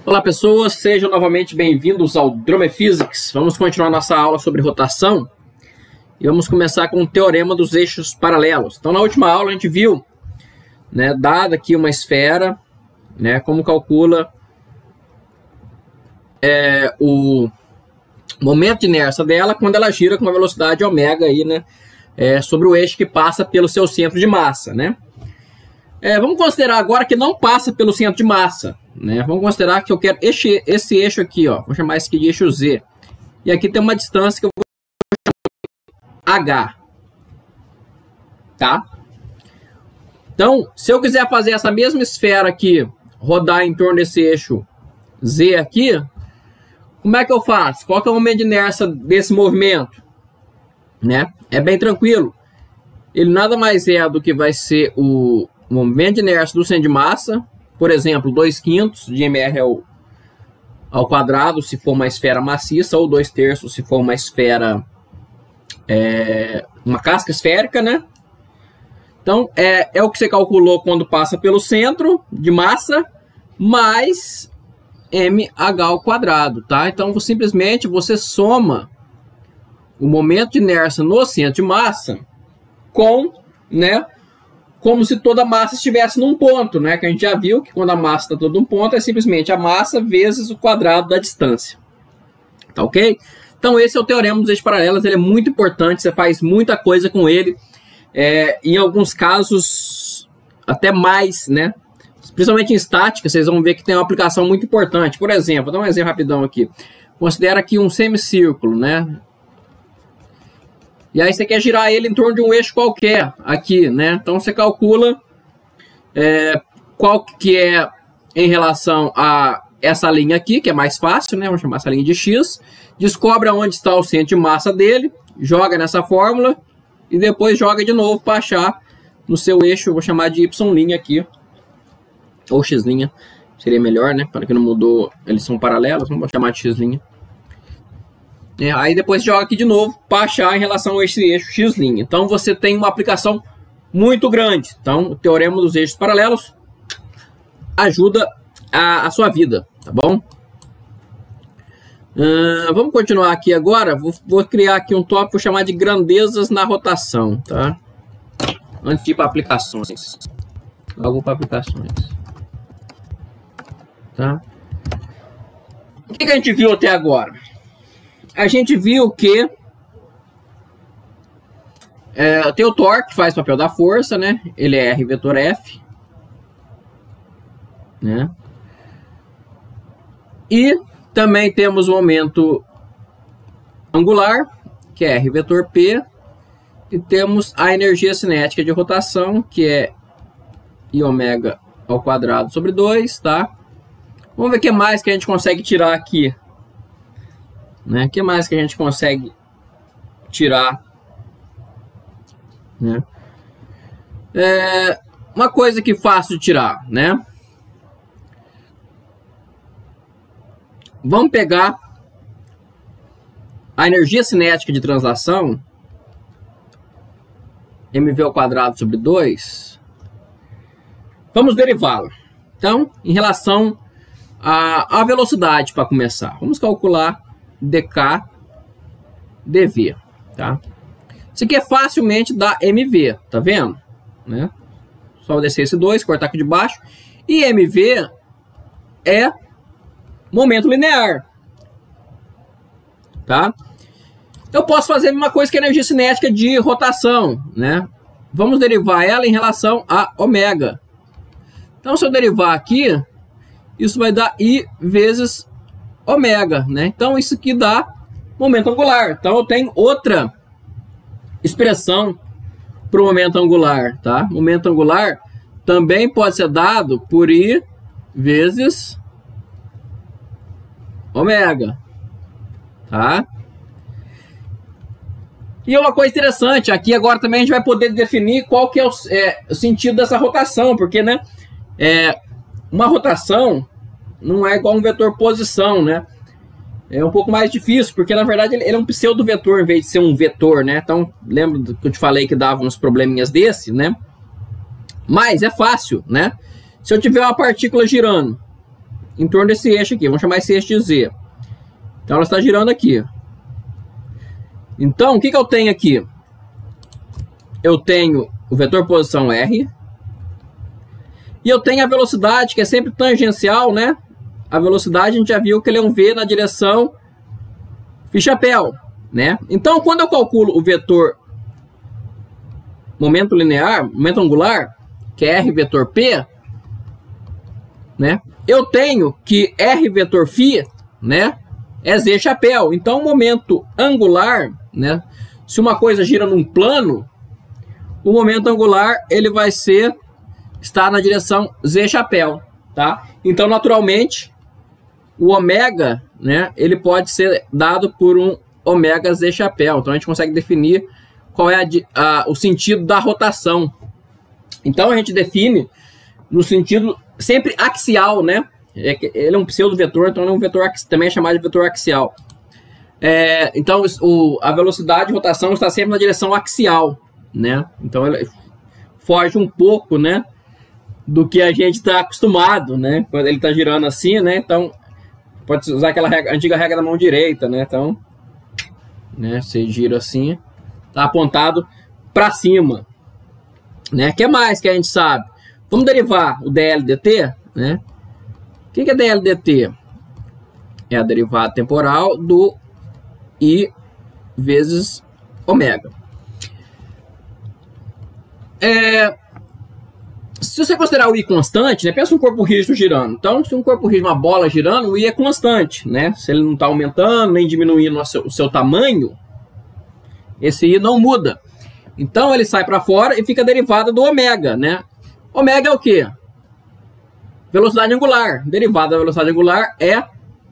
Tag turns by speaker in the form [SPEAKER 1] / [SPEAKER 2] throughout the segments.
[SPEAKER 1] Olá pessoas, sejam novamente bem-vindos ao Drone Physics. Vamos continuar nossa aula sobre rotação e vamos começar com o teorema dos eixos paralelos. Então na última aula a gente viu, dada aqui uma esfera, como calcula o momento de inércia dela quando ela gira com uma velocidade ômega aí, sobre o eixo que passa pelo seu centro de massa, vamos considerar agora que não passa pelo centro de massa, Vamos considerar que eu quero esse eixo aqui, ó, vou chamar esse aqui de eixo Z. E aqui tem uma distância que eu vou chamar H, tá? Então, se eu quiser fazer essa mesma esfera aqui, rodar em torno desse eixo Z aqui, como é que eu faço? Qual que é o momento de inércia desse movimento? É bem tranquilo. Ele nada mais é do que vai ser o momento de inércia do centro de massa, por exemplo, 2/5 de mr ao quadrado, se for uma esfera maciça, ou 2/3 se for uma esfera, uma casca esférica, Então, é o que você calculou quando passa pelo centro de massa, mais mh ao quadrado, tá? Então, simplesmente você soma o momento de inércia no centro de massa com, como se toda a massa estivesse num ponto, Que a gente já viu que quando a massa está toda num ponto, é simplesmente a massa vezes o quadrado da distância. Tá ok? Então esse é o teorema dos eixos paralelos, ele é muito importante, você faz muita coisa com ele. Em alguns casos, até mais, Principalmente em estática, vocês vão ver que tem uma aplicação muito importante. Por exemplo, vou dar um exemplo rapidão aqui. Considera aqui um semicírculo, E aí você quer girar ele em torno de um eixo qualquer aqui, Então você calcula qual que é em relação a essa linha aqui, que é mais fácil, Vamos chamar essa linha de X. Descobre onde está o centro de massa dele, joga nessa fórmula e depois joga de novo para achar no seu eixo, vou chamar de Y' aqui, ou X', seria melhor, Para que não mudou, eles são paralelos, vamos chamar de X'. Aí depois joga aqui de novo para achar em relação a esse eixo X'. Então você tem uma aplicação muito grande. Então o teorema dos eixos paralelos ajuda a sua vida, tá bom? Vamos continuar aqui agora. Vou criar aqui um tópico, vou chamar de grandezas na rotação, tá? Antes de ir para aplicações. Logo para aplicações. Tá? O que a gente viu até agora? A gente viu que tem o torque, que faz o papel da força, Ele é R vetor F. E também temos o momento angular, que é R vetor P. E temos a energia cinética de rotação, que é I ômega ao quadrado sobre 2, tá? Vamos ver o que mais que a gente consegue tirar aqui. O que mais que a gente consegue tirar? Uma coisa que é fácil de tirar, Vamos pegar a energia cinética de translação, mv ao quadrado sobre 2. Vamos derivá-la. Então, em relação à velocidade, para começar, vamos calcular dk dv, tá? Isso aqui é facilmente da mv, tá vendo? Só descer esse 2, cortar aqui de baixo. E mv é momento linear, tá? Eu posso fazer a mesma coisa que a energia cinética de rotação, Vamos derivar ela em relação a ômega. Então, se eu derivar aqui, isso vai dar I vezes ômega, Então, isso aqui dá momento angular. Então, eu tenho outra expressão para o momento angular, tá? Momento angular também pode ser dado por I vezes ômega, tá? E uma coisa interessante, aqui agora também a gente vai poder definir qual que é o sentido dessa rotação, porque, uma rotação não é igual a um vetor posição, É um pouco mais difícil, porque na verdade ele é um pseudo-vetor em vez de ser um vetor, Então, lembra do que eu te falei que dava uns probleminhas desse, Mas é fácil, Se eu tiver uma partícula girando em torno desse eixo aqui. Vamos chamar esse eixo de Z. Então ela está girando aqui. Então, o que eu tenho aqui? Eu tenho o vetor posição R. E eu tenho a velocidade, que é sempre tangencial, né? A velocidade, a gente já viu que ele é um V na direção Phi-chapéu, né? Então, quando eu calculo o vetor momento linear, momento angular, que é R vetor P, né? Eu tenho que R vetor Φ, né? É Z chapéu. Então, o momento angular, né? Se uma coisa gira num plano, o momento angular ele vai estar na direção Z chapéu, tá? Então, naturalmente, o ômega, né? Ele pode ser dado por um ômega Z chapéu. Então, a gente consegue definir qual é o sentido da rotação. Então, a gente define no sentido sempre axial, né? Ele é um pseudo-vetor, então ele é um vetor, também é chamado de vetor axial. Então, a velocidade de rotação está sempre na direção axial, né? Então, ele foge um pouco, né, do que a gente está acostumado, né? Quando ele está girando assim, né? Então, pode usar aquela antiga regra da mão direita, né? Então, né, você gira assim, está apontado para cima, né? O que mais que a gente sabe? Vamos derivar o dl dt, né? O que é dl dt? É a derivada temporal do I vezes ômega. Se você considerar o I constante, né? Pensa um corpo rígido girando. Então, se um corpo rígido, uma bola girando, o I é constante, né? Se ele não está aumentando nem diminuindo o seu tamanho, esse I não muda. Então, ele sai para fora e fica derivada do ômega, né? Ômega é o quê? Velocidade angular. Derivada da velocidade angular é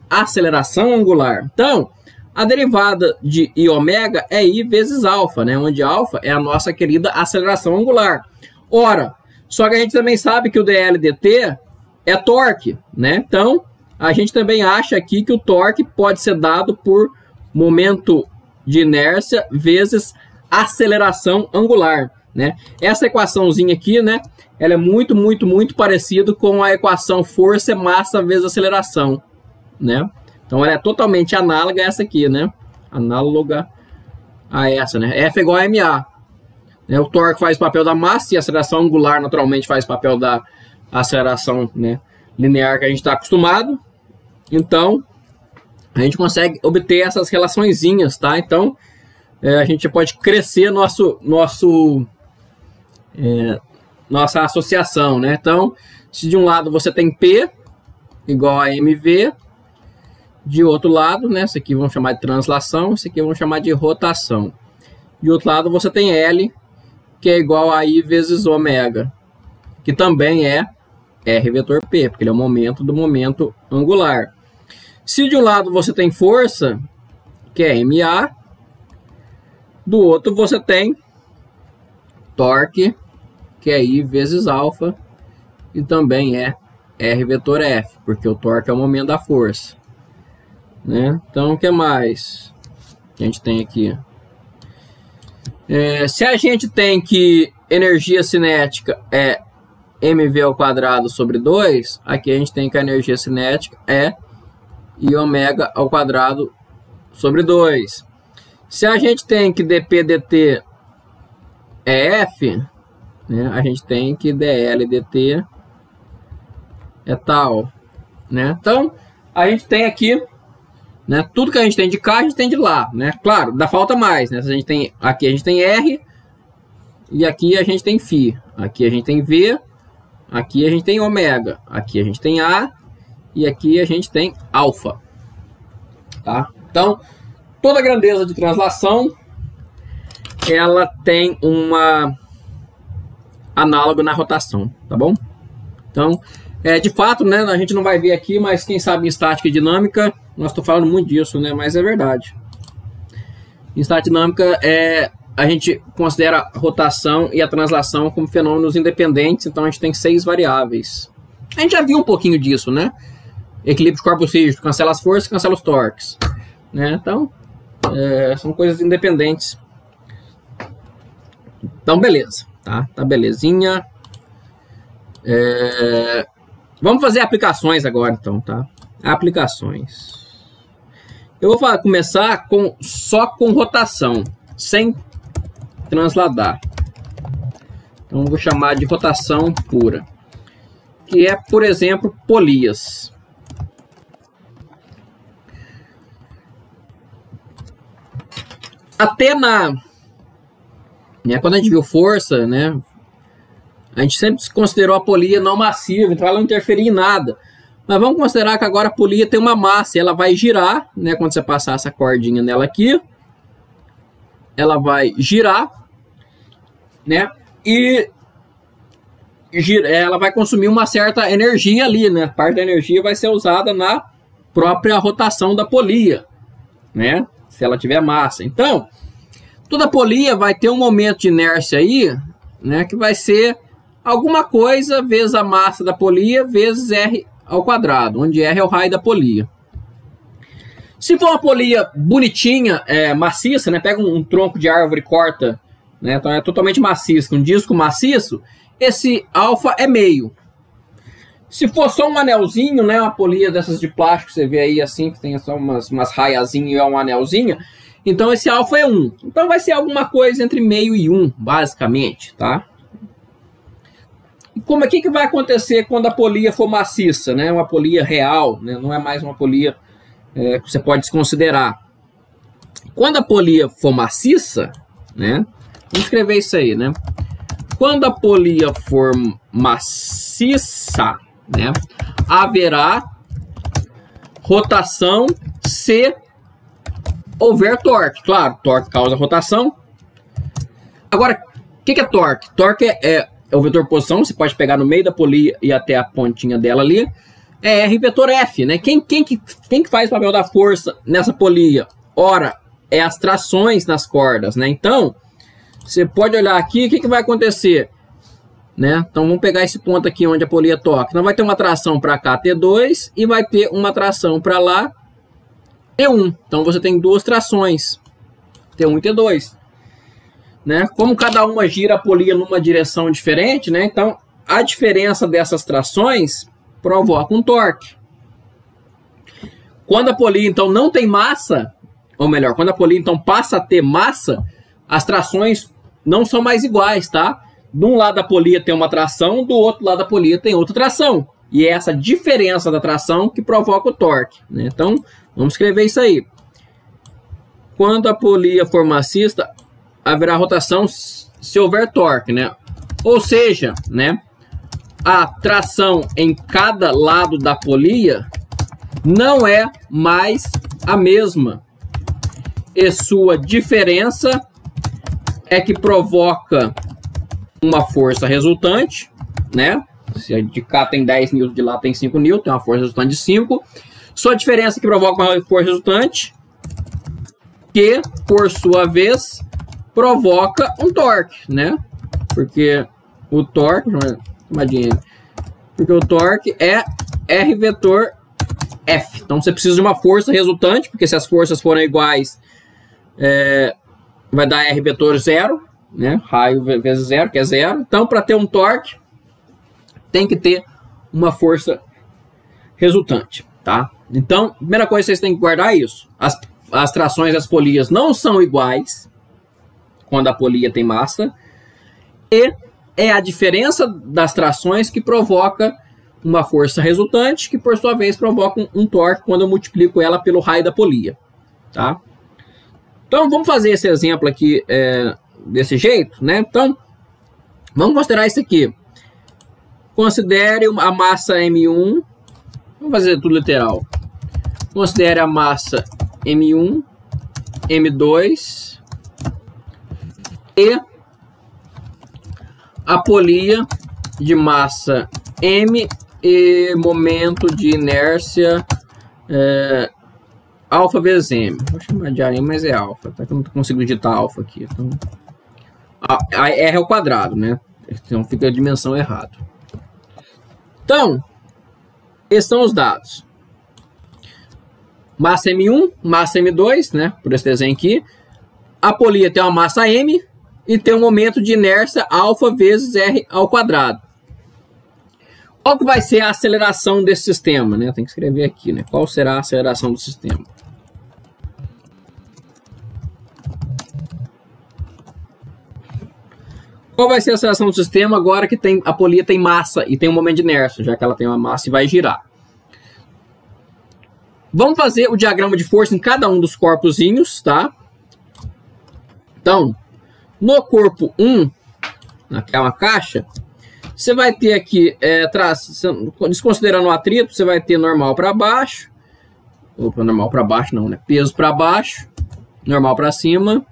[SPEAKER 1] aceleração angular. Então, a derivada de I ômega é I vezes alfa, né? Onde alfa é a nossa querida aceleração angular. Ora, só que a gente também sabe que o dl dt é torque, né? Então, a gente também acha aqui que o torque pode ser dado por momento de inércia vezes aceleração angular, né? Essa equaçãozinha aqui, né? Ela é muito, muito, muito parecida com a equação força massa vezes aceleração, né? Então, ela é totalmente análoga a essa aqui, né? Análoga a essa, né? F igual a ma. O torque faz o papel da massa e a aceleração angular, naturalmente, faz o papel da aceleração, né, linear que a gente está acostumado. Então, a gente consegue obter essas relaçõezinhas, tá? Então, a gente pode crescer nossa associação, né? Então, se de um lado você tem P igual a mv, de outro lado, né? Isso aqui vamos chamar de translação, isso aqui vamos chamar de rotação. De outro lado você tem L, que é igual a I vezes ômega, que também é R vetor P, porque ele é o momento do momento angular. Se de um lado você tem força, que é ma, do outro você tem torque, que é I vezes alfa, e também é R vetor F, porque o torque é o momento da força, né? Então, o que mais que a gente tem aqui? Se a gente tem que energia cinética é mv ao quadrado sobre 2, aqui a gente tem que a energia cinética é I ômega ao quadrado sobre 2. Se a gente tem que dp dt é F, né, a gente tem que dl dt é tal, né? Então, a gente tem aqui, né, tudo que a gente tem de cá, a gente tem de lá, né? Claro, dá falta mais, né? Aqui a gente tem R e aqui a gente tem Φ. Aqui a gente tem V, aqui a gente tem ômega, aqui a gente tem A e aqui a gente tem alfa, tá? Então, toda grandeza de translação ela tem uma análogo na rotação, tá bom? Então, de fato, né, a gente não vai ver aqui, mas quem sabe em estática e dinâmica, nós estou falando muito disso, né, mas é verdade. Em estática dinâmica, a gente considera a rotação e a translação como fenômenos independentes, então a gente tem 6 variáveis. A gente já viu um pouquinho disso, né? Equilíbrio de corpos rígidos, cancela as forças, cancela os torques, né? Então, são coisas independentes. Então, beleza, tá? Tá belezinha. Vamos fazer aplicações agora, então, tá? Aplicações. Eu vou começar só com rotação, sem transladar. Então, eu vou chamar de rotação pura. Que é, por exemplo, polias. Até quando a gente viu força, né? A gente sempre considerou a polia não massiva, então ela não interferia em nada. Mas vamos considerar que agora a polia tem uma massa e ela vai girar, né? Quando você passar essa cordinha nela aqui, ela vai girar, né? E ela vai consumir uma certa energia ali, né? Parte da energia vai ser usada na própria rotação da polia, né? Se ela tiver massa. Então, toda polia vai ter um momento de inércia aí, né? Que vai ser alguma coisa vezes a massa da polia vezes R ao quadrado, onde R é o raio da polia. Se for uma polia bonitinha, maciça, né? Pega um tronco de árvore e corta, né? Então é totalmente maciço, um disco maciço, esse alfa é meio. Se for só um anelzinho, né? Uma polia dessas de plástico, você vê aí assim, que tem só umas raiazinhas e uma anelzinha, então esse alfa é 1. Então vai ser alguma coisa entre meio e 1, basicamente, tá? E que vai acontecer quando a polia for maciça, né? Uma polia real, né? Não é mais uma polia que você pode desconsiderar. Quando a polia for maciça, né? Vamos escrever isso aí, né? Quando a polia for maciça, né? Haverá rotação se houver torque. Claro, torque causa rotação. Agora, o que é torque? Torque é o vetor posição, você pode pegar no meio da polia e até a pontinha dela ali. É R vetor F, né? Quem que faz o papel da força nessa polia? Ora, é as trações nas cordas, né? Então, você pode olhar aqui, o que vai acontecer? Né? Então, vamos pegar esse ponto aqui onde a polia toca. Então, vai ter uma tração para cá, T2, e vai ter uma tração para lá, T1. Então, você tem duas trações, T1 e T2. Né? Como cada uma gira a polia numa direção diferente, né? Então a diferença dessas trações provoca um torque. Quando a polia então não tem massa, ou melhor, quando a polia então passa a ter massa, as trações não são mais iguais, tá? De um lado da polia tem uma tração, do outro lado da polia tem outra tração. E é essa diferença da tração que provoca o torque, né? Então vamos escrever isso aí. Quando a polia for maciça, haverá rotação se houver torque, né? Ou seja, né? A tração em cada lado da polia não é mais a mesma. E sua diferença é que provoca uma força resultante, né? Se de cá tem 10 N, de lá tem 5 N, tem uma força resultante de 5. Sua diferença é que provoca uma força resultante, que, por sua vez, provoca um torque, né? Porque o torque, porque o torque é R vetor F. Então você precisa de uma força resultante, porque se as forças forem iguais, vai dar R vetor 0, né? Raio vezes 0, que é 0. Então, para ter um torque, tem que ter uma força resultante, tá? Então, a primeira coisa que vocês têm que guardar é isso. As trações das polias não são iguais quando a polia tem massa, e é a diferença das trações que provoca uma força resultante, que por sua vez provoca um torque quando eu multiplico ela pelo raio da polia, tá? Então vamos fazer esse exemplo aqui desse jeito, né? Então vamos considerar isso aqui. Considere a massa M1, vamos fazer tudo literal. Considere a massa M1, M2 e a polia de massa M e momento de inércia alfa vezes M. Vou chamar de AM, mas é alfa, tá? Que eu não consigo digitar alfa aqui. Então, R é o quadrado, né? Então fica a dimensão errada. Então, esses são os dados. Massa M1, massa M2, né? Por esse desenho aqui. A polia tem uma massa M e tem um momento de inércia alfa vezes R ao quadrado. Qual que vai ser a aceleração desse sistema, né? Tem que escrever aqui, né? Qual será a aceleração do sistema? Qual vai ser a aceleração do sistema agora que a polia tem massa e tem um momento de inércia, já que ela tem uma massa e vai girar? Vamos fazer o diagrama de força em cada um dos corpozinhos, tá? Então, no corpo 1, naquela caixa, você vai ter aqui, desconsiderando o atrito, você vai ter normal para baixo. Opa, normal para baixo não, né? Peso para baixo, normal para cima,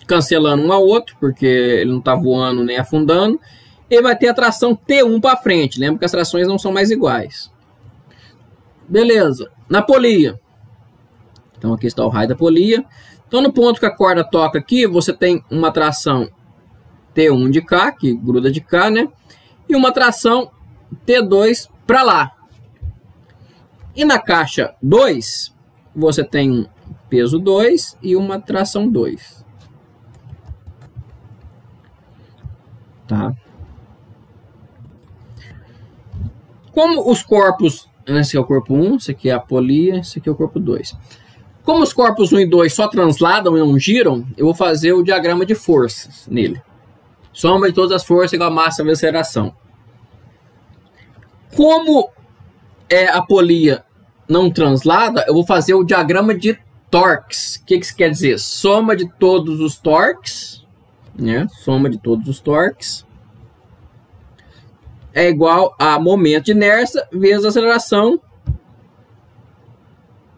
[SPEAKER 1] cancelando um ao outro, porque ele não está voando nem afundando. E vai ter a tração T1 para frente. Lembra que as trações não são mais iguais. Beleza. Na polia. Então aqui está o raio da polia. Então no ponto que a corda toca aqui, você tem uma tração T1 de cá, que gruda de cá, né? E uma tração T2 para lá. E na caixa 2, você tem um peso 2 e uma tração 2. Tá? Como os corpos... Esse é o corpo 1, esse aqui é a polia, esse aqui é o corpo 2. Como os corpos 1 e 2 só transladam e não giram, eu vou fazer o diagrama de forças nele. Soma de todas as forças igual a massa vezes aceleração. Como a polia não translada, eu vou fazer o diagrama de torques. O que isso quer dizer? Soma de todos os torques, né? Soma de todos os torques é igual a momento de inércia vezes aceleração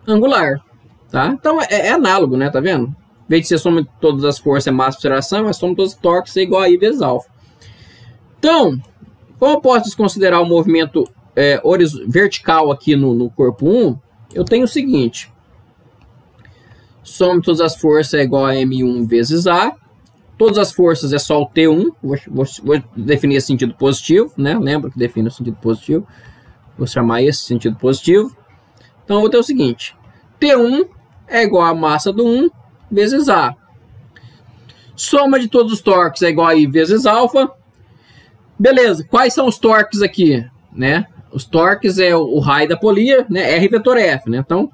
[SPEAKER 1] angular. Tá? Então é análogo, né? Tá vendo? Em vez de ser soma de todas as forças é massa vezes aceleração, mas soma de todos os torques é igual a I vezes alfa. Então, como eu posso desconsiderar o movimento vertical aqui no corpo 1, eu tenho o seguinte. Soma de todas as forças é igual a M1 vezes A. Todas as forças é só o T1. Vou definir esse sentido positivo, né? Lembra que define o sentido positivo. Vou chamar esse sentido positivo. Então eu vou ter o seguinte. T1 é igual a massa do 1 vezes A. Soma de todos os torques é igual a I vezes alfa. Beleza, quais são os torques aqui? Né? Os torques é o raio da polia, né? R vetor F. Né? Então,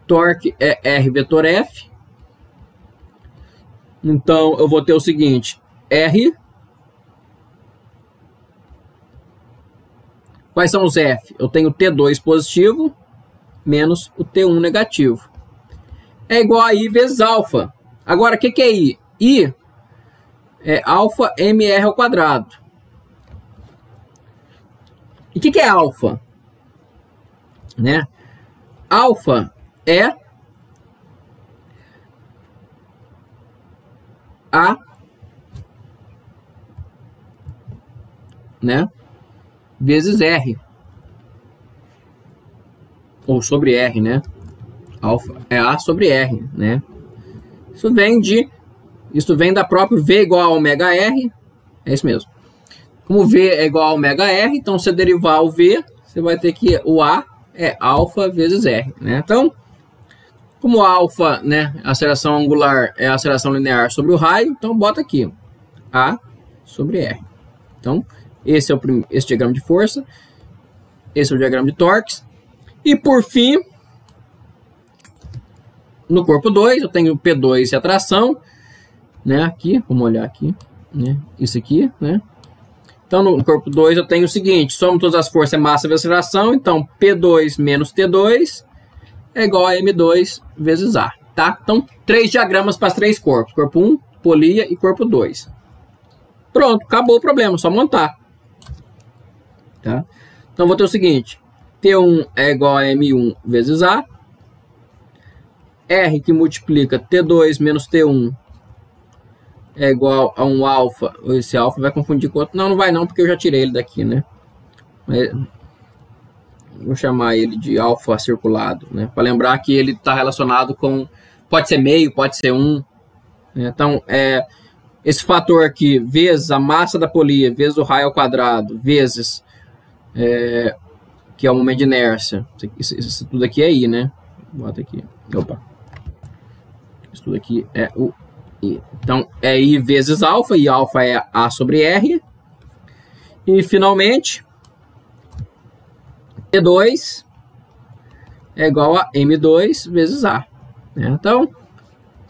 [SPEAKER 1] torque é R vetor F. Então, eu vou ter o seguinte. R. Quais são os F? Eu tenho T2 positivo menos o T1 negativo. É igual a I vezes alfa. Agora, o que é I? I é alfa mr ao quadrado. E o que é alfa? Né? Alfa é A, né, vezes R. Ou sobre R, né? Alfa é A sobre R, né? Isso vem da própria V igual a ômega R. É isso mesmo. Como V é igual a ômega R, então se derivar o V, você vai ter que o A é alfa vezes R, né? Então, como alfa, né, a aceleração angular é a aceleração linear sobre o raio, então bota aqui A sobre R. Então, esse é esse diagrama de força, esse é o diagrama de torques. E por fim, no corpo 2, eu tenho P2 e a tração, né, aqui, vamos olhar aqui, né, isso aqui, né. Então, no corpo 2 eu tenho o seguinte, soma todas as forças é massa vezes aceleração, então P2 menos T2 é igual a M2 vezes A, tá? Então, 3 diagramas para os 3 corpos. Corpo 1, polia e corpo 2. Pronto, acabou o problema, só montar. Tá? Então, vou ter o seguinte. T1 é igual a M1 vezes A. R que multiplica T2 menos T1 é igual a um alfa. Esse alfa vai confundir com outro. Não, não vai não, porque eu já tirei ele daqui, né? Vou chamar ele de alfa circulado, né? Para lembrar que ele está relacionado com... Pode ser meio, pode ser 1. Então, esse fator aqui, vezes a massa da polia, vezes o raio ao quadrado, vezes... que é o momento de inércia. Isso tudo aqui é I, né? Bota aqui. Opa. Isso tudo aqui é o I. Então, é I vezes alfa, e alfa é A sobre R. E, finalmente... T2 é igual a M2 vezes A. Né? Então,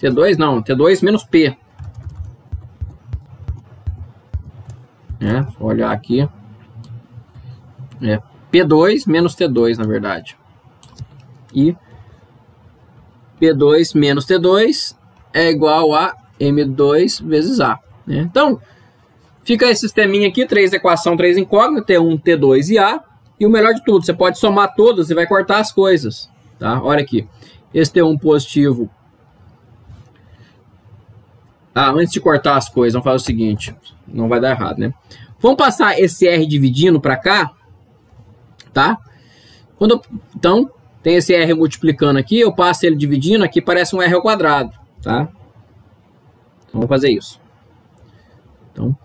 [SPEAKER 1] T2 não, T2 menos P. Vou olhar aqui. P2 menos T2, na verdade. E P2 menos T2 é igual a M2 vezes A. Né? Então, fica esse sisteminha aqui, 3 equação, 3 incógnita, T1, T2 e A. E o melhor de tudo, você pode somar todas e vai cortar as coisas. Tá? Olha aqui, esse T1 positivo. Antes de cortar as coisas, vamos fazer o seguinte, não vai dar errado, né? Vamos passar esse R dividindo para cá, tá? Então, tem esse R multiplicando aqui, eu passo ele dividindo, aqui parece um R ao quadrado, tá? Então, vamos fazer isso. Então,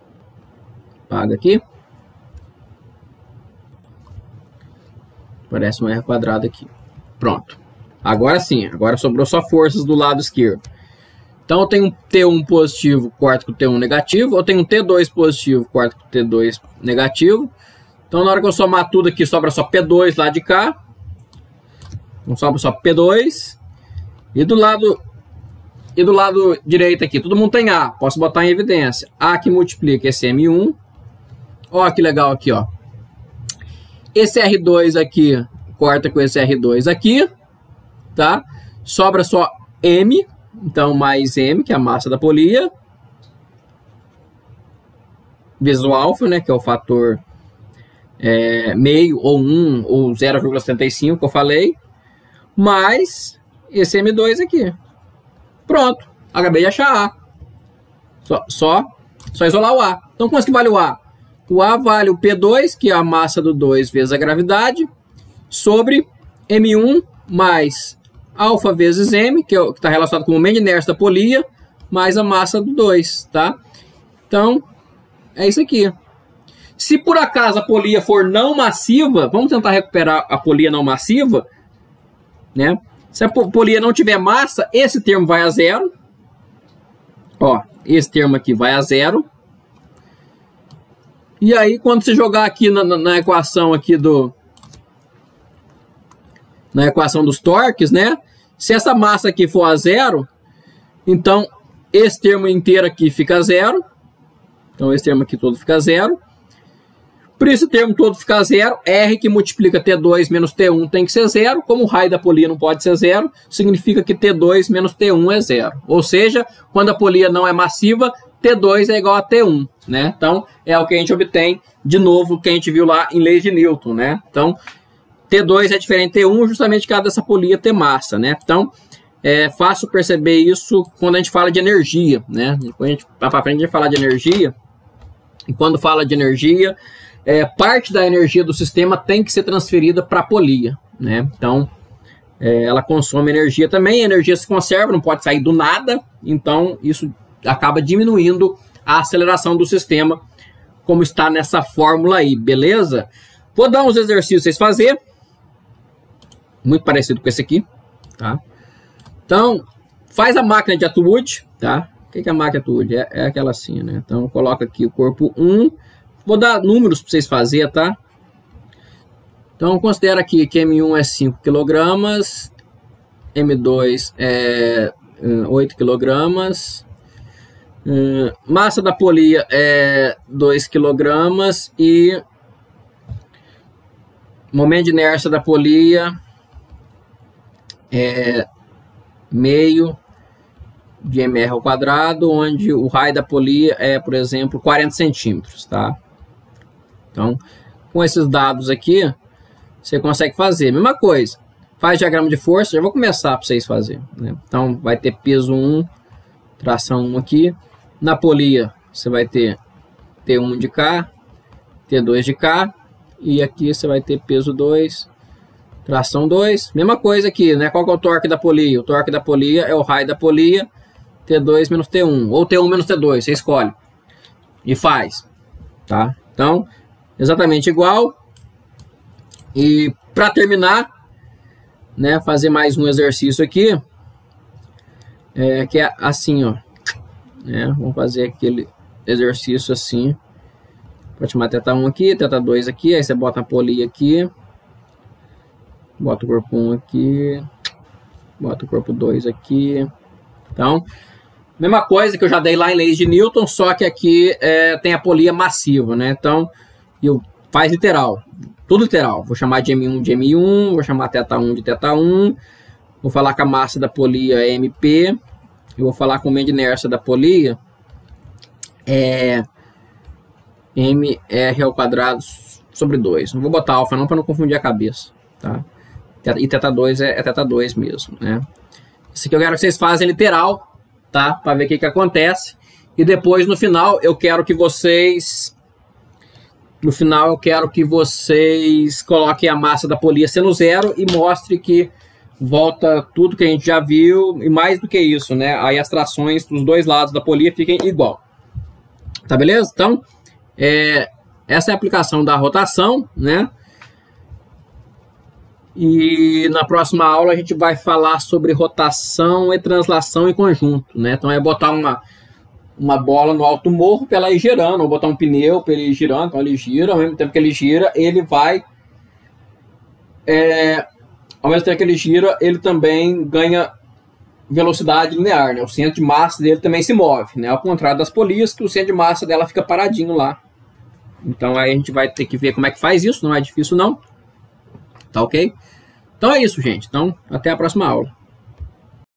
[SPEAKER 1] paga aqui. Parece um R quadrado aqui. Pronto. Agora sim, agora sobrou só forças do lado esquerdo. Então eu tenho um T1 positivo, corto com T1 negativo. Eu tenho um T2 positivo, corto com T2 negativo. Então na hora que eu somar tudo aqui, sobra só P2 lá de cá. Então sobra só P2. E do lado direito aqui, todo mundo tem A. Posso botar em evidência. A que multiplica esse M1. Ó que legal aqui, ó. Esse R2 aqui corta com esse R2 aqui, tá? Sobra só M, então mais M, que é a massa da polia, vezes o alfa, né, que é o fator meio, ou 1, ou 0,75, que eu falei, mais esse M2 aqui. Pronto, acabei de achar A. Só isolar o A. Então, quanto que vale o A? O A vale o P2, que é a massa do 2 vezes a gravidade, sobre M1 mais alfa vezes M, que está relacionado com o momento de inércia da polia, mais a massa do 2, tá? Então, é isso aqui. Se por acaso a polia for não massiva, vamos tentar recuperar a polia não massiva, né? Se a polia não tiver massa, esse termo vai a zero. Ó, esse termo aqui vai a zero. E aí, quando você jogar aqui na equação aqui na equação dos torques, né? Se essa massa aqui for a zero, então esse termo inteiro aqui fica zero. Então esse termo aqui todo fica zero. Por esse termo todo fica zero, R que multiplica T2 menos T1 tem que ser zero. Como o raio da polia não pode ser zero, significa que T2 menos T1 é zero. Ou seja, quando a polia não é massiva, T2 é igual a T1, né? Então, é o que a gente obtém, de novo, o que a gente viu lá em leis de Newton, né? Então, T2 é diferente de T1 justamente por causa dessa polia ter massa, né? Então, é fácil perceber isso quando a gente fala de energia, né? Quando a gente vai para frente a falar de energia, e quando fala de energia, parte da energia do sistema tem que ser transferida para a polia, né? Então, ela consome energia também, a energia se conserva, não pode sair do nada, então isso acaba diminuindo a aceleração do sistema, como está nessa fórmula aí, beleza? Vou dar uns exercícios para vocês fazerem, muito parecido com esse aqui, tá? Então, faz a máquina de Atwood, tá? O que é a máquina de Atwood? É aquela assim, né? Então, coloca aqui o corpo 1, vou dar números para vocês fazerem, tá? Então, considera aqui que M1 é 5 kg, M2 é 8 kg, massa da polia é 2 kg e momento de inércia da polia é meio de mr ao quadrado, onde o raio da polia é, por exemplo, 40 centímetros, tá? Então, com esses dados aqui, você consegue fazer. Mesma coisa, faz diagrama de força, já vou começar para vocês fazerem, né? Então, vai ter peso 1, tração 1 aqui. Na polia, você vai ter T1 de cá, T2 de cá, e aqui você vai ter peso 2, tração 2. Mesma coisa aqui, né? Qual que é o torque da polia? O torque da polia é o raio da polia, T2 menos T1, ou T1 menos T2, você escolhe. E faz, tá? Então, exatamente igual. E para terminar, né, fazer mais um exercício aqui, que é assim, ó. Vamos fazer aquele exercício assim. Pode chamar θ1 aqui, θ2 aqui, aí você bota a polia aqui, Bota o corpo 1 aqui. Bota o corpo 2 aqui. Então, mesma coisa que eu já dei lá em leis de Newton, só que aqui tem a polia massiva, né? Então, faz literal. Tudo literal. Vou chamar de M1 de M1, vou chamar θ1 de θ1. Vou falar que a massa da polia é MP. Eu vou falar com o momento de inércia da polia é MR ao quadrado sobre 2. Não vou botar alfa não para não confundir a cabeça, tá? E θ2 é θ2 mesmo, né? Isso aqui eu quero que vocês façam literal, tá? Para ver o que acontece. E depois no final eu quero que vocês coloquem a massa da polia sendo 0 e mostre que volta tudo que a gente já viu, e mais do que isso, né? Aí as trações dos dois lados da polia fiquem igual. Tá beleza? Então, essa é a aplicação da rotação, né? E na próxima aula a gente vai falar sobre rotação e translação em conjunto, né? Então é botar uma bola no alto morro para ela ir girando, ou botar um pneu para ele ir girando, então ele gira, ao mesmo tempo que ele gira, ele vai... ao mesmo tempo que ele gira, ele também ganha velocidade linear, né? O centro de massa dele também se move, né? Ao contrário das polias, que o centro de massa dela fica paradinho lá. Então aí a gente vai ter que ver como é que faz isso, não é difícil não. Tá ok? Então é isso, gente. Então, até a próxima aula.